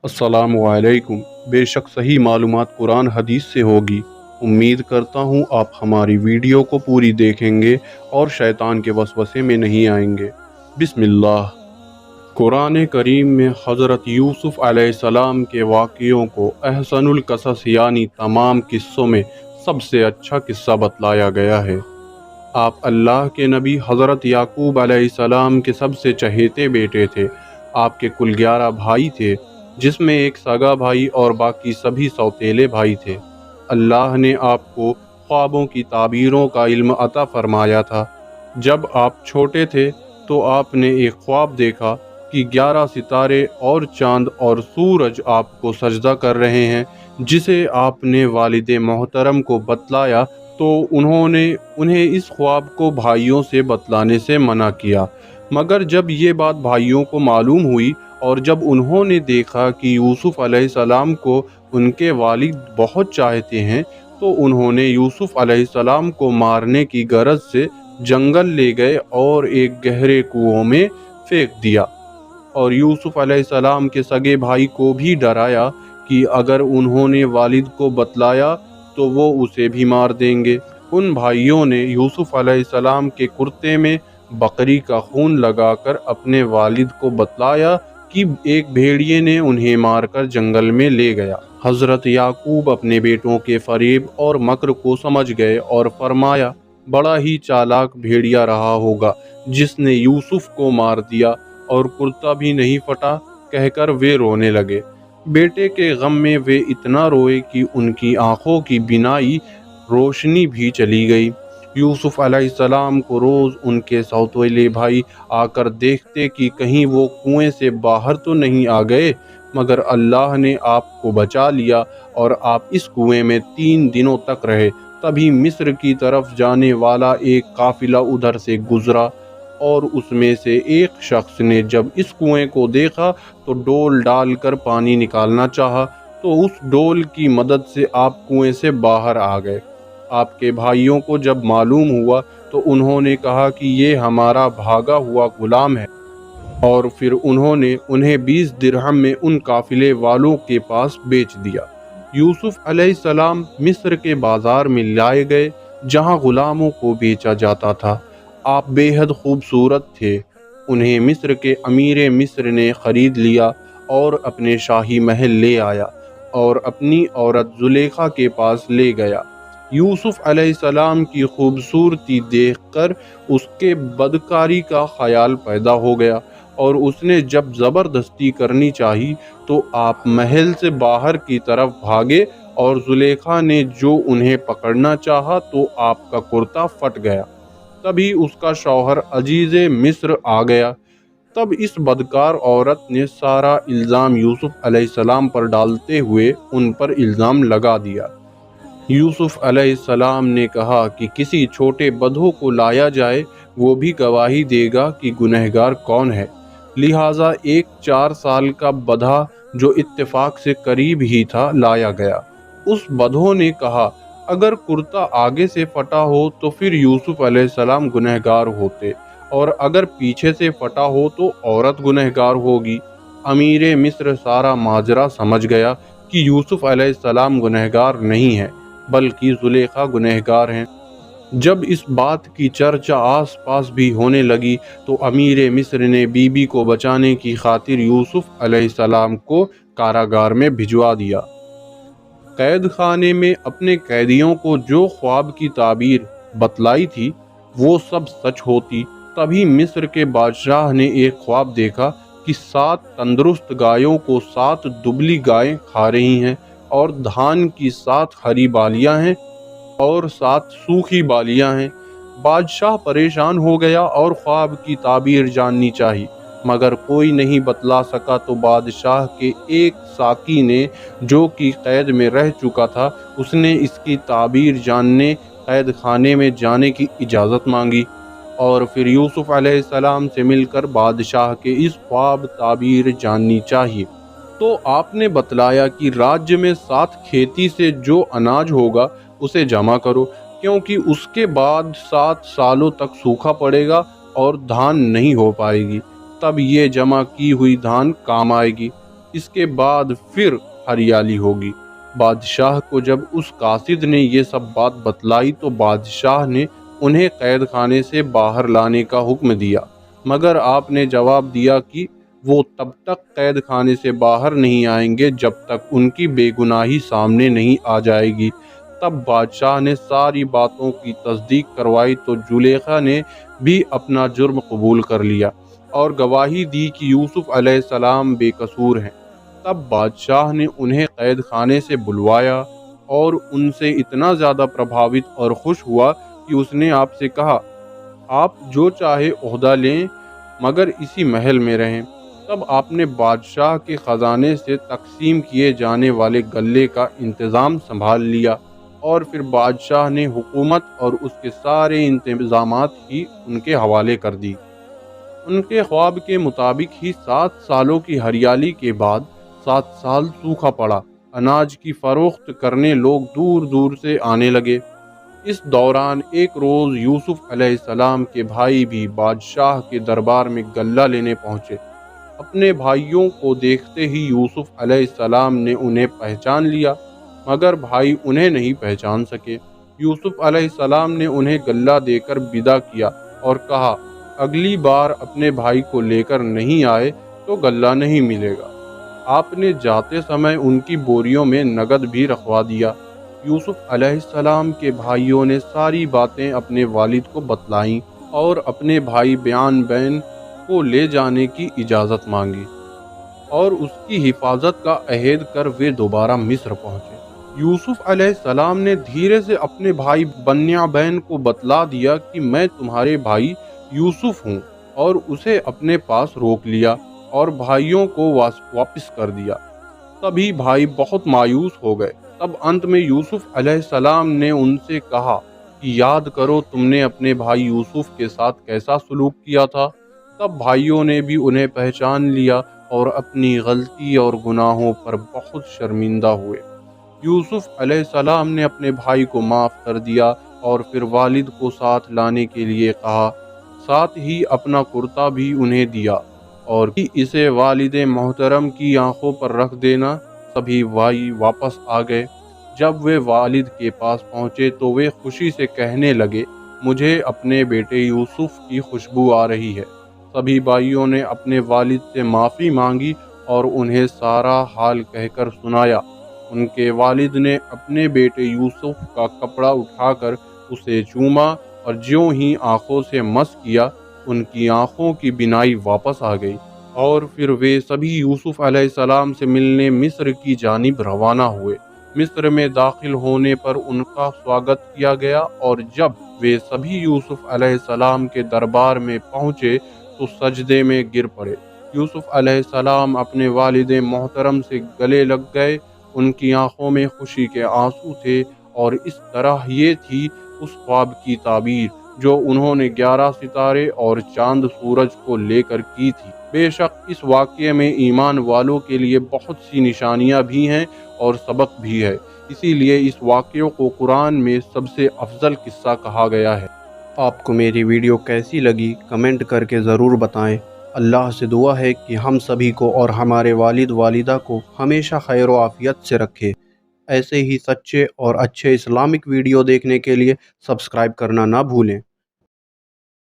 अस्सलामु अलैकुम। बेशक सही मालूमात कुरान हदीस से होगी। उम्मीद करता हूँ आप हमारी वीडियो को पूरी देखेंगे और शैतान के वसवसे में नहीं आएंगे। बिस्मिल्लाह। कुरान करीम में हज़रत यूसुफ़ अलैहिस्सलाम के वाक़ियों को अहसनुल क़सस यानी तमाम किस्सों में सबसे अच्छा किस्सा बतलाया गया है। आप अल्लाह के नबी हज़रत याकूब अलैहिस्सलाम के सबसे चहेते बेटे थे। आपके कुल 11 भाई थे, जिसमें एक सगा भाई और बाकी सभी सौतेले भाई थे। अल्लाह ने आपको ख्वाबों की ताबीरों का इल्म अता फरमाया था। जब आप छोटे थे तो आपने एक ख्वाब देखा कि 11 सितारे और चांद और सूरज आपको सजदा कर रहे हैं, जिसे आपने वालिद मोहतरम को बतलाया तो उन्होंने उन्हें इस ख्वाब को भाइयों से बतलाने से मना किया। मगर जब ये बात भाइयों को मालूम हुई और जब उन्होंने देखा कि यूसुफ़ अलैहिस्सलाम को उनके वालिद बहुत चाहते हैं, तो उन्होंने यूसुफ़ अलैहिस्सलाम को मारने की गरज से जंगल ले गए और एक गहरे कुओं में फेंक दिया। और यूसुफ़ अलैहिस्सलाम के सगे भाई को भी डराया कि अगर उन्होंने वालिद को बतलाया तो वो उसे भी मार देंगे। उन भाइयों ने यूसुफ़ अलैहिस्सलाम के कुर्ते में बकरी का खून लगाकर अपने वालिद को बतलाया कि एक भेड़िए ने उन्हें मारकर जंगल में ले गया। हज़रत याकूब अपने बेटों के फरेब और मक्र को समझ गए और फरमाया, बड़ा ही चालाक भेड़िया रहा होगा जिसने यूसुफ को मार दिया और कुर्ता भी नहीं फटा, कहकर वे रोने लगे। बेटे के गम में वे इतना रोए कि उनकी आंखों की बिनाई रोशनी भी चली गई। यूसुफ अलैहिस्सलाम को रोज़ उनके सौतेले भाई आकर देखते कि कहीं वो कुएं से बाहर तो नहीं आ गए, मगर अल्लाह ने आपको बचा लिया और आप इस कुएं में 3 दिनों तक रहे। तभी मिस्र की तरफ जाने वाला एक काफिला उधर से गुजरा और उसमें से एक शख्स ने जब इस कुएं को देखा तो डोल डालकर पानी निकालना चाहा, तो उस डोल की मदद से आप कुएं से बाहर आ गए। आपके भाइयों को जब मालूम हुआ तो उन्होंने कहा कि ये हमारा भागा हुआ गुलाम है, और फिर उन्होंने उन्हें 20 दिरहम में उन काफिले वालों के पास बेच दिया। यूसुफ अलैहिस्सलाम मिस्र के बाजार में लाए गए, जहां गुलामों को बेचा जाता था। आप बेहद खूबसूरत थे। उन्हें मिस्र के अमीर मिस्र ने ख़रीद लिया और अपने शाही महल ले आया और अपनी औरत जुलेखा के पास ले गया। यूसुफ अलैहिस्सलाम की खूबसूरती देखकर उसके बदकारी का ख्याल पैदा हो गया और उसने जब ज़बरदस्ती करनी चाही तो आप महल से बाहर की तरफ भागे और जुलेखा ने जो उन्हें पकड़ना चाहा तो आपका कुर्ता फट गया। तभी उसका शौहर अजीज़े मिस्र आ गया। तब इस बदकार औरत ने सारा इल्ज़ाम यूसुफ अलैहिस्सलाम पर डालते हुए उन पर इल्ज़ाम लगा दिया। यूसुफ अलैहिस्सलाम ने कहा कि किसी छोटे बधों को लाया जाए, वो भी गवाही देगा कि गुनहगार कौन है। लिहाजा एक 4 साल का बधा जो इत्तेफाक से करीब ही था लाया गया। उस बधों ने कहा, अगर कुर्ता आगे से फटा हो तो फिर यूसुफ अलैहिस्सलाम गुनहगार होते, और अगर पीछे से फटा हो तो औरत गुनहगार होगी। अमीर मिस्र सारा माजरा समझ गया कि यूसुफ अलैहिस्सलाम गुनहगार नहीं है, बल्कि जुलेखा गुनहगार हैं। जब इस बात की चर्चा आस पास भी होने लगी तो अमीर मिस्र ने बीबी को बचाने की खातिर यूसुफ अलैहिस्सलाम को कारागार में भिजवा दिया। कैद खाने में अपने कैदियों को जो ख्वाब की ताबीर बतलाई थी वो सब सच होती। तभी मिस्र के बादशाह ने एक ख्वाब देखा कि 7 तंदुरुस्त गायों को 7 दुबली गायें खा रही हैं, और धान की 7 हरी बालियां हैं और 7 सूखी बालियां हैं। बादशाह परेशान हो गया और ख्वाब की ताबीर जाननी चाहिए, मगर कोई नहीं बतला सका। तो बादशाह के एक साकी ने, जो कि कैद में रह चुका था, उसने इसकी ताबीर जानने कैद खाने में जाने की इजाज़त मांगी और फिर यूसुफ अलैहिस्सलाम से मिलकर बादशाह के इस ख्वाब ताबीर जाननी चाहिए। तो आपने बतलाया कि राज्य में 7 खेती से जो अनाज होगा उसे जमा करो, क्योंकि उसके बाद 7 सालों तक सूखा पड़ेगा और धान नहीं हो पाएगी। तब ये जमा की हुई धान काम आएगी। اس کے بعد پھر ہریالی ہوگی۔ بادشاہ کو جب اس قاصد نے یہ سب بات بتلائی تو بادشاہ نے انہیں قید خانے سے باہر لانے کا حکم دیا، مگر آپ نے جواب دیا کہ وہ تب تک قید خانے سے باہر نہیں آئیں گے جب تک ان کی بے گناہی سامنے نہیں آ جائے گی۔ تب بادشاہ نے ساری باتوں کی تصدیق کروائی تو زلیخا نے بھی اپنا جرم قبول کر لیا اور گواہی دی کہ یوسف علیہ السلام بے قصور ہیں۔ تب بادشاہ نے انہیں قید خانے سے بلوایا اور ان سے اتنا زیادہ پربھاوت اور خوش ہوا کہ اس نے آپ سے کہا، آپ جو چاہے عہدہ لیں مگر اسی محل میں رہیں۔ تب آپ نے بادشاہ کے خزانے سے تقسیم کیے جانے والے غلے کا انتظام سنبھال لیا اور پھر بادشاہ نے حکومت اور اس کے سارے انتظامات ہی ان کے حوالے کر دی۔ ان کے خواب کے مطابق ہی 7 سالوں کی ہریالی کے بعد 7 سال سوکھا پڑا۔ اناج کی فروخت کرنے لوگ دور دور سے آنے لگے۔ اس دوران ایک روز یوسف علیہ السلام کے بھائی بھی بادشاہ کے دربار میں غلہ لینے پہنچے۔ اپنے بھائیوں کو دیکھتے ہی یوسف علیہ السلام نے انہیں پہچان لیا، مگر بھائی انہیں نہیں پہچان سکے۔ یوسف علیہ السلام نے انہیں غلہ دے کر ودا کیا اور کہا، اگلی بار اپنے بھائی کو لے کر نہیں آئے تو غلہ نہیں ملے گا۔ آپ نے جاتے سمے ان کی بوریوں میں نقد بھی رکھوا دیا۔ یوسف علیہ السلام کے بھائیوں نے ساری باتیں اپنے والد کو بتلائیں اور اپنے بھائی بین کو لے جانے کی اجازت مانگی اور اس کی حفاظت کا عہد کر وہ دوبارہ مصر پہنچے۔ یوسف علیہ السلام نے دھیرے سے اپنے بھائی بین کو بتلا دیا کہ میں تمہارے بھائی یوسف ہوں، اور اسے اپنے پاس روک لیا اور بھائیوں کو واپس کر دیا۔ تبھی بھائی بہت مایوس ہو گئے۔ تب انت میں یوسف علیہ السلام نے ان سے کہا کہ یاد کرو تم نے اپنے بھائی یوسف کے ساتھ کیسا سلوک کیا تھا۔ تب بھائیوں نے بھی انہیں پہچان لیا اور اپنی غلطی اور گناہوں پر بہت شرمندہ ہوئے۔ یوسف علیہ السلام نے اپنے بھائی کو معاف کر دیا اور پھر والد کو ساتھ لانے کے لیے کہا، ساتھ ہی اپنا کرتا بھی انہیں دیا اور اسے والد محترم کی آنکھوں پر رکھ دینا۔ سبھی بھائی واپس آ گئے۔ جب وہ والد کے پاس پہنچے تو وہ خوشی سے کہنے لگے، مجھے اپنے بیٹے یوسف کی خوشبو آ رہی ہے۔ سبھی بھائیوں نے اپنے والد سے معافی مانگی اور انہیں سارا حال کہہ کر سنایا۔ ان کے والد نے اپنے بیٹے یوسف کا کپڑا اٹھا کر اسے چوما اور جیوں ہی آنکھوں سے مس کیا، ان کی آنکھوں کی بینائی واپس آ گئی، اور پھر وہ سبھی یوسف علیہ السلام سے ملنے مصر کی جانب روانہ ہوئے۔ مصر میں داخل ہونے پر ان کا سواگت کیا گیا، اور جب وہ سبھی یوسف علیہ السلام کے دربار میں پہنچے تو سجدے میں گر پڑے۔ یوسف علیہ السلام اپنے والد محترم سے گلے لگ گئے۔ ان کی آنکھوں میں خوشی کے آنسو تھے، اور اس طرح یہ تھی اس خواب کی تعبیر جو انہوں نے 11 ستارے اور چاند سورج کو لے کر کی تھی۔ بے شک اس واقعے میں ایمان والوں کے لیے بہت سی نشانیاں بھی ہیں اور سبق بھی ہے، اسی لیے اس واقعے کو قرآن میں سب سے افضل قصہ کہا گیا ہے۔ آپ کو میری ویڈیو کیسی لگی کمنٹ کر کے ضرور بتائیں۔ اللہ سے دعا ہے کہ ہم سبھی کو اور ہمارے والد والدہ کو ہمیشہ خیر و عافیت سے رکھے۔ ایسے ہی سچے اور اچھے اسلامک ویڈیو دیکھنے کے لیے سبسکرائب کرنا نہ بھولیں۔